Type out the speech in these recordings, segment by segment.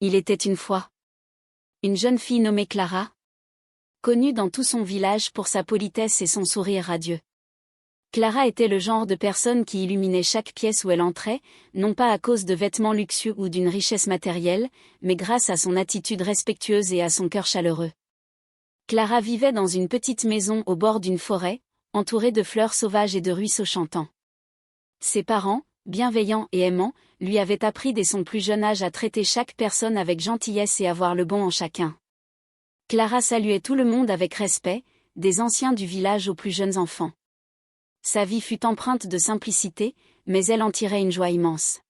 Il était une fois une jeune fille nommée Clara, connue dans tout son village pour sa politesse et son sourire radieux. Clara était le genre de personne qui illuminait chaque pièce où elle entrait, non pas à cause de vêtements luxueux ou d'une richesse matérielle, mais grâce à son attitude respectueuse et à son cœur chaleureux. Clara vivait dans une petite maison au bord d'une forêt, entourée de fleurs sauvages et de ruisseaux chantants. Ses parents, bienveillants et aimants, lui avaient appris dès son plus jeune âge à traiter chaque personne avec gentillesse et à voir le bon en chacun. Clara saluait tout le monde avec respect, des anciens du village aux plus jeunes enfants. Sa vie fut empreinte de simplicité, mais elle en tirait une joie immense.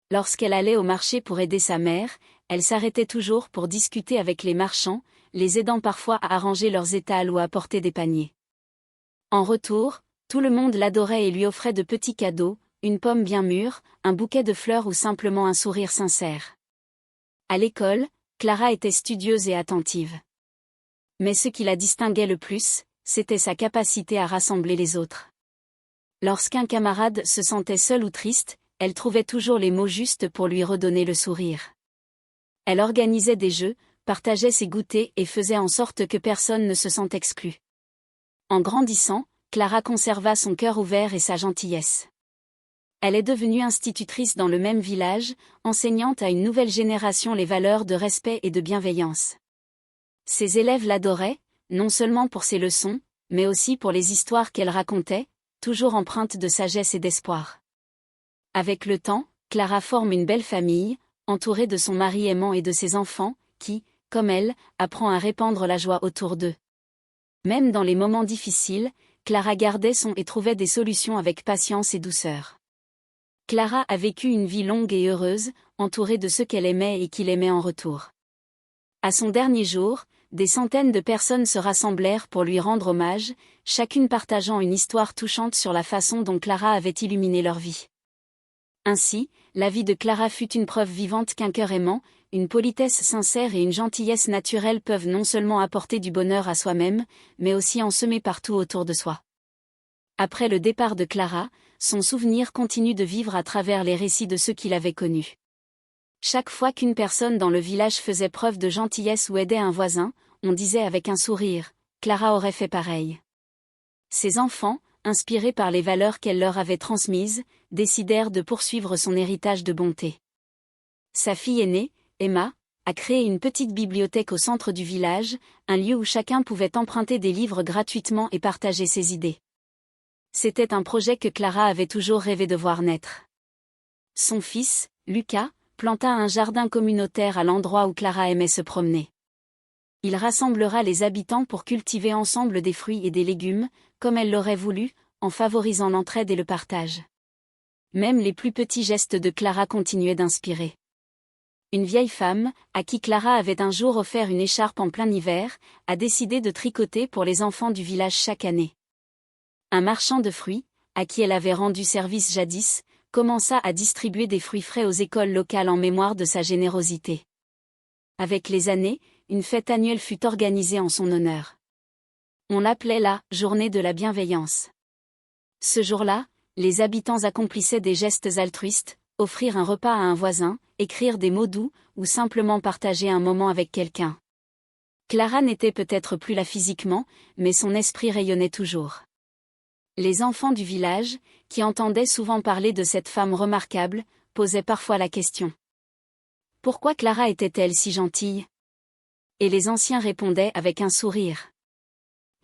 Lorsqu'elle allait au marché pour aider sa mère, elle s'arrêtait toujours pour discuter avec les marchands, les aidant parfois à arranger leurs étals ou à porter des paniers. En retour, tout le monde l'adorait et lui offrait de petits cadeaux, une pomme bien mûre, un bouquet de fleurs ou simplement un sourire sincère. À l'école, Clara était studieuse et attentive. Mais ce qui la distinguait le plus, c'était sa capacité à rassembler les autres. Lorsqu'un camarade se sentait seul ou triste, elle trouvait toujours les mots justes pour lui redonner le sourire. Elle organisait des jeux, partageait ses goûters et faisait en sorte que personne ne se sente exclu. En grandissant, Clara conserva son cœur ouvert et sa gentillesse. Elle est devenue institutrice dans le même village, enseignant à une nouvelle génération les valeurs de respect et de bienveillance. Ses élèves l'adoraient, non seulement pour ses leçons, mais aussi pour les histoires qu'elle racontait, toujours empreintes de sagesse et d'espoir. Avec le temps, Clara forme une belle famille, entourée de son mari aimant et de ses enfants, qui, comme elle, apprend à répandre la joie autour d'eux. Même dans les moments difficiles, Clara gardait son et trouvait des solutions avec patience et douceur. Clara a vécu une vie longue et heureuse, entourée de ceux qu'elle aimait et qui l'aimaient en retour. À son dernier jour, des centaines de personnes se rassemblèrent pour lui rendre hommage, chacune partageant une histoire touchante sur la façon dont Clara avait illuminé leur vie. Ainsi, la vie de Clara fut une preuve vivante qu'un cœur aimant, une politesse sincère et une gentillesse naturelle peuvent non seulement apporter du bonheur à soi-même, mais aussi en semer partout autour de soi. Après le départ de Clara, son souvenir continue de vivre à travers les récits de ceux qui l'avaient connue. Chaque fois qu'une personne dans le village faisait preuve de gentillesse ou aidait un voisin, on disait avec un sourire, « Clara aurait fait pareil ». Ses enfants, inspirés par les valeurs qu'elle leur avait transmises, décidèrent de poursuivre son héritage de bonté. Sa fille aînée, Emma, a créé une petite bibliothèque au centre du village, un lieu où chacun pouvait emprunter des livres gratuitement et partager ses idées. C'était un projet que Clara avait toujours rêvé de voir naître. Son fils, Lucas, planta un jardin communautaire à l'endroit où Clara aimait se promener. Il rassemblera les habitants pour cultiver ensemble des fruits et des légumes, comme elle l'aurait voulu, en favorisant l'entraide et le partage. Même les plus petits gestes de Clara continuaient d'inspirer. Une vieille femme, à qui Clara avait un jour offert une écharpe en plein hiver, a décidé de tricoter pour les enfants du village chaque année. Un marchand de fruits, à qui elle avait rendu service jadis, commença à distribuer des fruits frais aux écoles locales en mémoire de sa générosité. Avec les années, une fête annuelle fut organisée en son honneur. On l'appelait la « Journée de la bienveillance ». Ce jour-là, les habitants accomplissaient des gestes altruistes, offrir un repas à un voisin, écrire des mots doux, ou simplement partager un moment avec quelqu'un. Clara n'était peut-être plus là physiquement, mais son esprit rayonnait toujours. Les enfants du village, qui entendaient souvent parler de cette femme remarquable, posaient parfois la question. Pourquoi Clara était-elle si gentille ? Et les anciens répondaient avec un sourire.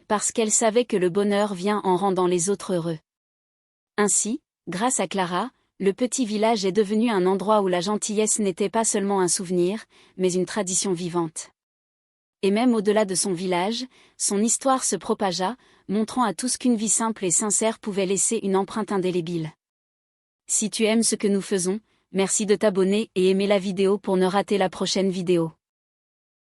Parce qu'elle savait que le bonheur vient en rendant les autres heureux. Ainsi, grâce à Clara, le petit village est devenu un endroit où la gentillesse n'était pas seulement un souvenir, mais une tradition vivante. Et même au-delà de son village, son histoire se propagea, montrant à tous qu'une vie simple et sincère pouvait laisser une empreinte indélébile. Si tu aimes ce que nous faisons, merci de t'abonner et aimer la vidéo pour ne rater la prochaine vidéo.